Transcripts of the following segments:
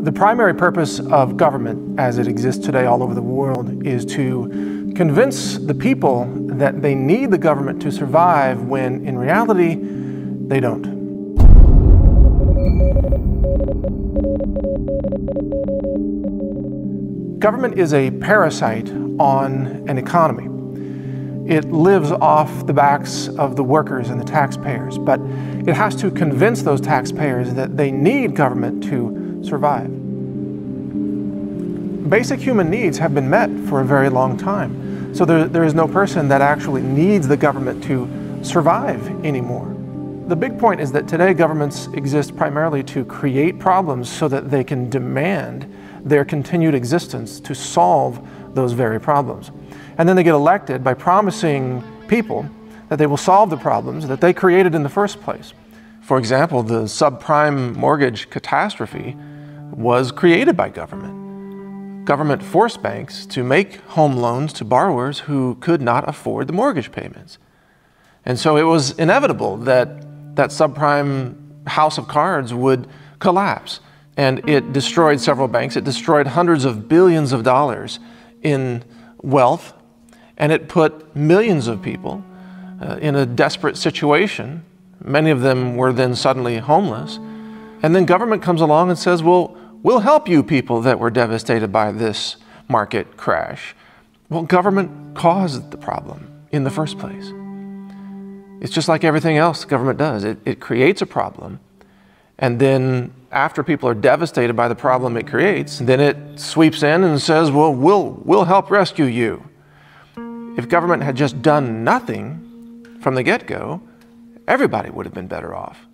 The primary purpose of government, as it exists today all over the world, is to convince the people that they need the government to survive when, in reality, they don't. Government is a parasite on an economy. It lives off the backs of the workers and the taxpayers, but it has to convince those taxpayers that they need government to survive. Basic human needs have been met for a very long time, so there is no person that actually needs the government to survive anymore. The big point is that today governments exist primarily to create problems so that they can demand their continued existence to solve those very problems. And then they get elected by promising people that they will solve the problems that they created in the first place. For example, the subprime mortgage catastrophe was created by government. Government forced banks to make home loans to borrowers who could not afford the mortgage payments. And so it was inevitable that that subprime house of cards would collapse. And it destroyed several banks. It destroyed hundreds of billions of dollars in wealth. And it put millions of people in a desperate situation. Many of them were then suddenly homeless. And then government comes along and says, well, we'll help you people that were devastated by this market crash. Well, government caused the problem in the first place. It's just like everything else government does. It creates a problem. And then after people are devastated by the problem it creates, then it sweeps in and says, well, we'll help rescue you. If government had just done nothing from the get-go, everybody would have been better off.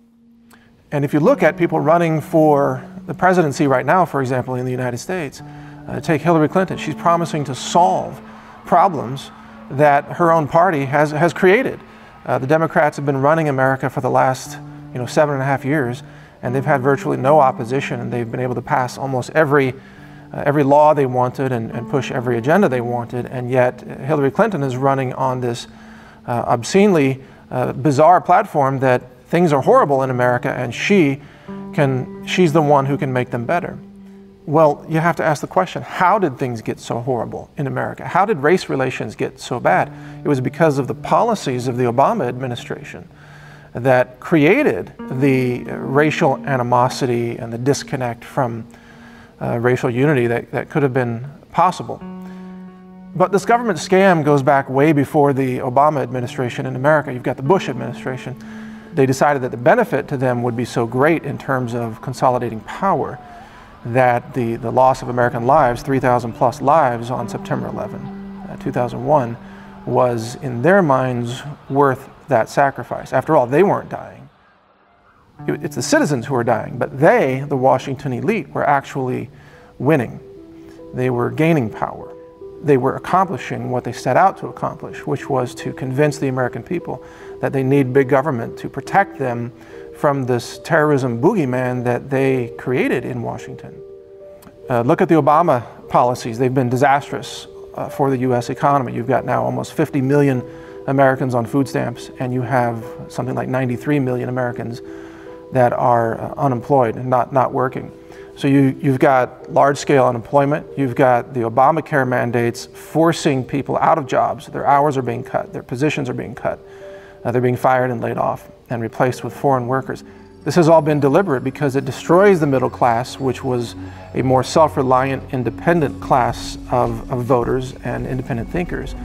And if you look at people running for the presidency right now, for example, in the United States, take Hillary Clinton. She's promising to solve problems that her own party has created. The Democrats have been running America for the last 7.5 years, and they've had virtually no opposition, and they've been able to pass almost every law they wanted and push every agenda they wanted, and yet Hillary Clinton is running on this obscenely bizarre platform that things are horrible in America and she's the one who can make them better. Well, you have to ask the question, how did things get so horrible in America? How did race relations get so bad? It was because of the policies of the Obama administration that created the racial animosity and the disconnect from racial unity that could have been possible. But this government scam goes back way before the Obama administration in America. You've got the Bush administration. They decided that the benefit to them would be so great in terms of consolidating power that the loss of American lives, 3,000 plus lives on September 11, 2001, was in their minds worth that sacrifice. After all, they weren't dying. It's the citizens who were dying, but they, the Washington elite, were actually winning. They were gaining power. They were accomplishing what they set out to accomplish, which was to convince the American people that they need big government to protect them from this terrorism boogeyman that they created in Washington. Look at the Obama policies. They've been disastrous for the U.S. economy. You've got now almost 50 million Americans on food stamps, and you have something like 93 million Americans that are unemployed and not working. So you've got large-scale unemployment. You've got the Obamacare mandates forcing people out of jobs. Their hours are being cut. Their positions are being cut. They're being fired and laid off and replaced with foreign workers. This has all been deliberate because it destroys the middle class, which was a more self-reliant, independent class of voters and independent thinkers.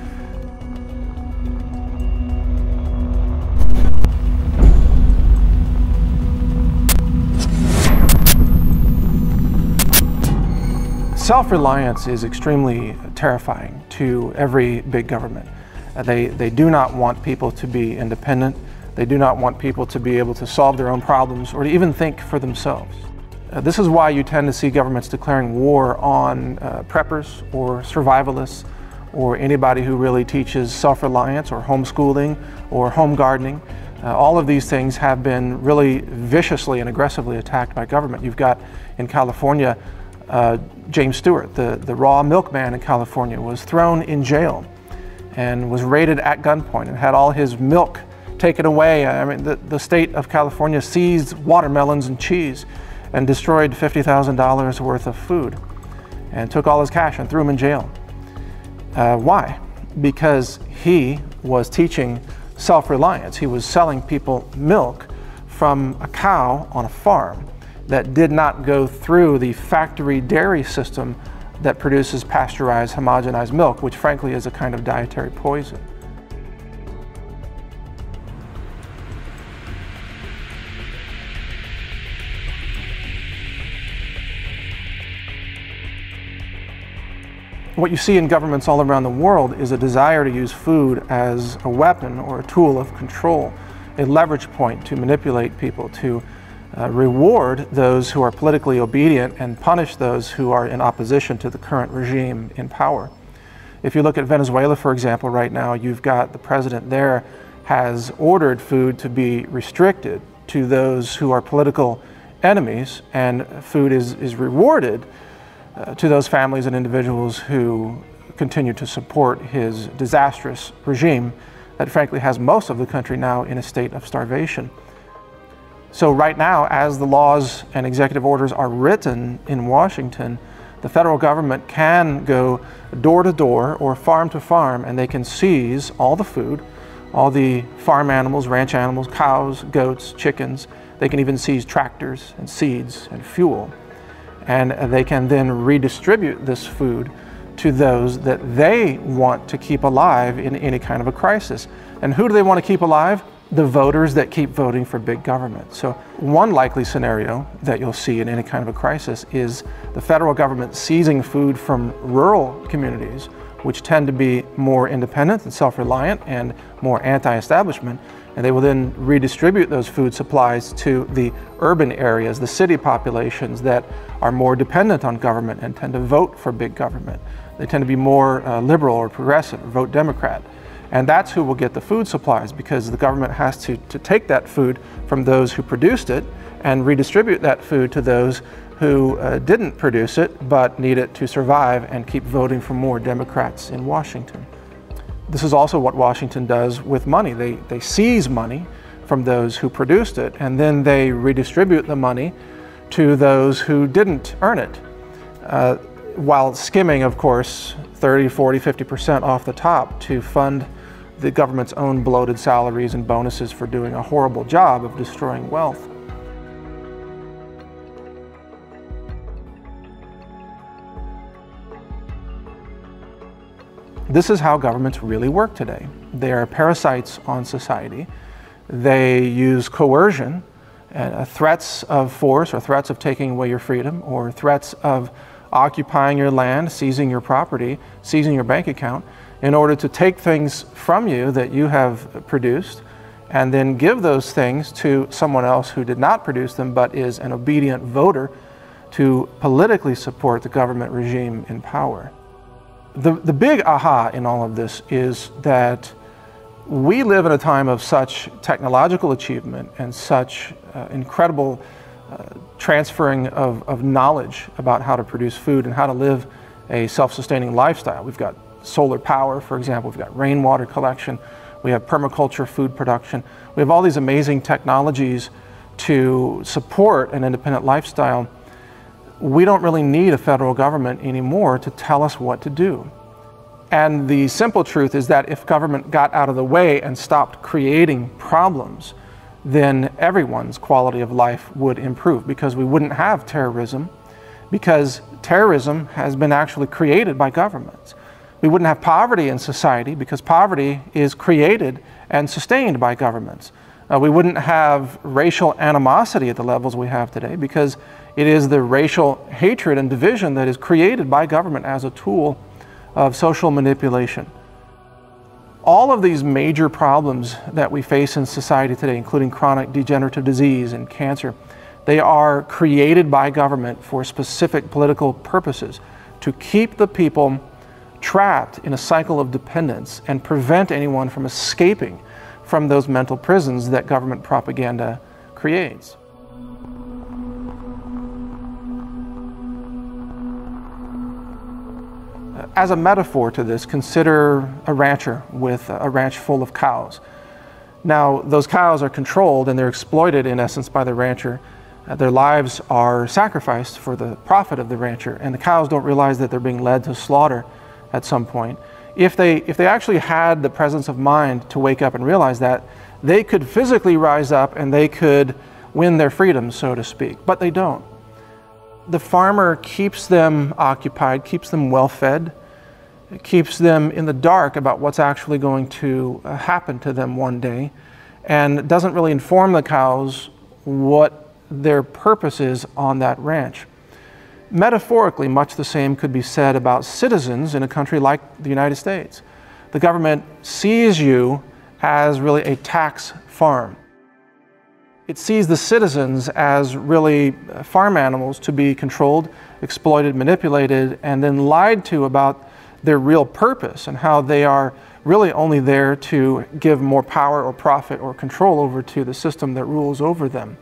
Self-reliance is extremely terrifying to every big government. They do not want people to be independent. They do not want people to be able to solve their own problems or to even think for themselves. This is why you tend to see governments declaring war on preppers or survivalists or anybody who really teaches self-reliance or homeschooling or home gardening. All of these things have been really viciously and aggressively attacked by government. You've got in California, James Stewart, the raw milkman in California, was thrown in jail and was raided at gunpoint and had all his milk taken away. I mean, the state of California seized watermelons and cheese and destroyed $50,000 worth of food and took all his cash and threw him in jail. Why? Because he was teaching self-reliance. He was selling people milk from a cow on a farm that did not go through the factory dairy system that produces pasteurized, homogenized milk, which frankly is a kind of dietary poison. What you see in governments all around the world is a desire to use food as a weapon or a tool of control, a leverage point to manipulate people, to reward those who are politically obedient and punish those who are in opposition to the current regime in power. If you look at Venezuela, for example, right now, you've got the president there has ordered food to be restricted to those who are political enemies, and food is rewarded to those families and individuals who continue to support his disastrous regime that frankly has most of the country now in a state of starvation. So right now, as the laws and executive orders are written in Washington, the federal government can go door to door or farm to farm, and they can seize all the food, all the farm animals, ranch animals, cows, goats, chickens. They can even seize tractors and seeds and fuel. And they can then redistribute this food to those that they want to keep alive in any kind of a crisis. And who do they want to keep alive? The voters that keep voting for big government. So one likely scenario that you'll see in any kind of a crisis is the federal government seizing food from rural communities, which tend to be more independent and self-reliant and more anti-establishment, and they will then redistribute those food supplies to the urban areas, the city populations that are more dependent on government and tend to vote for big government. They tend to be more liberal or progressive, or vote Democrat. And that's who will get the food supplies, because the government has to take that food from those who produced it and redistribute that food to those who didn't produce it but need it to survive and keep voting for more Democrats in Washington. This is also what Washington does with money. They seize money from those who produced it, and then they redistribute the money to those who didn't earn it, while skimming, of course, 30, 40, 50% off the top to fund the government's own bloated salaries and bonuses for doing a horrible job of destroying wealth. This is how governments really work today. They are parasites on society. They use coercion, threats of force or threats of taking away your freedom or threats of occupying your land, seizing your property, seizing your bank account, in order to take things from you that you have produced and then give those things to someone else who did not produce them but is an obedient voter to politically support the government regime in power. The big aha in all of this is that we live in a time of such technological achievement and such incredible transferring of knowledge about how to produce food and how to live a self-sustaining lifestyle. We've got solar power, for example. We've got rainwater collection. We have permaculture food production. We have all these amazing technologies to support an independent lifestyle. We don't really need a federal government anymore to tell us what to do. And the simple truth is that if government got out of the way and stopped creating problems, then everyone's quality of life would improve, because we wouldn't have terrorism, because terrorism has been actually created by governments. We wouldn't have poverty in society, because poverty is created and sustained by governments. We wouldn't have racial animosity at the levels we have today, because it is the racial hatred and division that is created by government as a tool of social manipulation. All of these major problems that we face in society today, including chronic degenerative disease and cancer, they are created by government for specific political purposes, to keep the people trapped in a cycle of dependence and prevent anyone from escaping from those mental prisons that government propaganda creates. As a metaphor to this, consider a rancher with a ranch full of cows. Now, those cows are controlled and they're exploited in essence by the rancher Their lives are sacrificed for the profit of the rancher, and the cows don't realize that they're being led to slaughter at some point. If they actually had the presence of mind to wake up and realize that, they could physically rise up and they could win their freedom, so to speak, but they don't. The farmer keeps them occupied, keeps them well fed, keeps them in the dark about what's actually going to happen to them one day, and doesn't really inform the cows what their purpose is on that ranch. Metaphorically, much the same could be said about citizens in a country like the United States. The government sees you as really a tax farm. It sees the citizens as really farm animals to be controlled, exploited, manipulated, and then lied to about their real purpose and how they are really only there to give more power or profit or control over to the system that rules over them.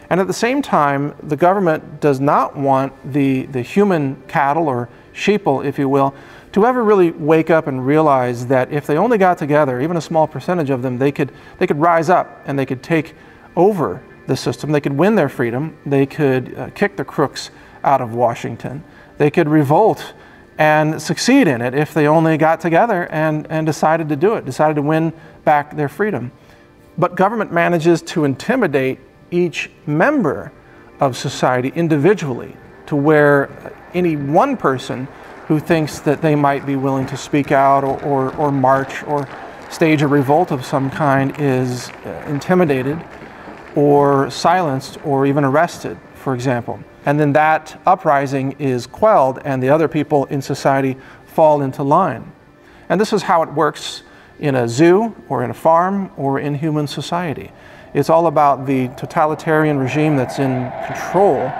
And at the same time, the government does not want the human cattle, or sheeple, if you will, to ever really wake up and realize that if they only got together, even a small percentage of them, they could rise up and they could take over the system. They could win their freedom. They could kick the crooks out of Washington. They could revolt and succeed in it if they only got together and decided to do it, decided to win back their freedom. But government manages to intimidate each member of society individually, to where any one person who thinks that they might be willing to speak out or march or stage a revolt of some kind is intimidated or silenced or even arrested, for example. And then that uprising is quelled and the other people in society fall into line. And this is how it works in a zoo or in a farm or in human society. It's all about the totalitarian regime that's in control,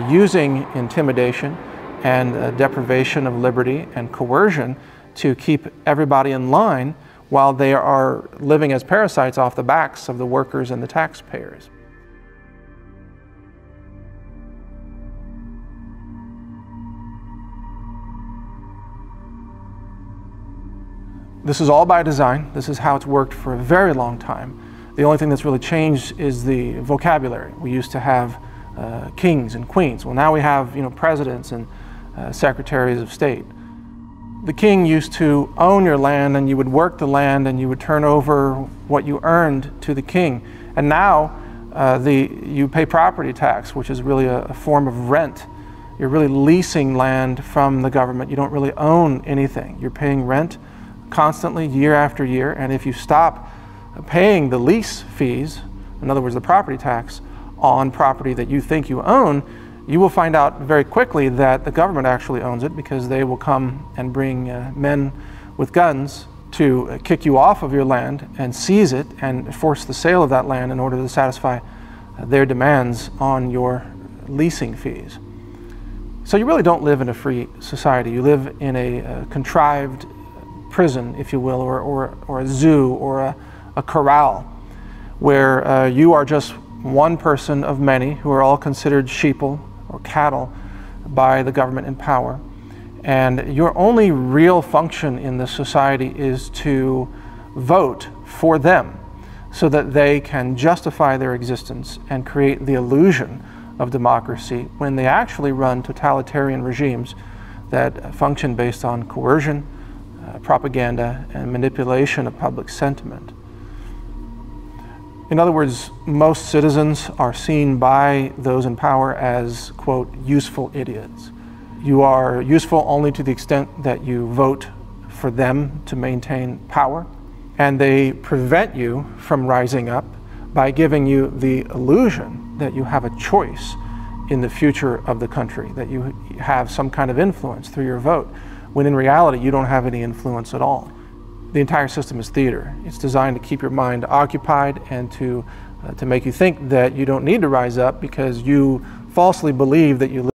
using intimidation and deprivation of liberty and coercion to keep everybody in line while they are living as parasites off the backs of the workers and the taxpayers. This is all by design. This is how it's worked for a very long time. The only thing that's really changed is the vocabulary. We used to have kings and queens. Well, now we have, presidents and secretaries of state. The king used to own your land, and you would work the land and you would turn over what you earned to the king. And now you pay property tax, which is really a form of rent. You're really leasing land from the government. You don't really own anything. You're paying rent constantly, year after year, and if you stop paying the lease fees, in other words, the property tax, on property that you think you own, you will find out very quickly that the government actually owns it, because they will come and bring men with guns to kick you off of your land and seize it and force the sale of that land in order to satisfy their demands on your leasing fees. So you really don't live in a free society. You live in a contrived prison, if you will, or a zoo or a corral, where you are just one person of many who are all considered sheeple or cattle by the government in power. And your only real function in this society is to vote for them so that they can justify their existence and create the illusion of democracy when they actually run totalitarian regimes that function based on coercion, propaganda, and manipulation of public sentiment. In other words, most citizens are seen by those in power as, quote, useful idiots. You are useful only to the extent that you vote for them to maintain power, and they prevent you from rising up by giving you the illusion that you have a choice in the future of the country, that you have some kind of influence through your vote, when in reality you don't have any influence at all. The entire system is theater. It's designed to keep your mind occupied and to make you think that you don't need to rise up because you falsely believe that you live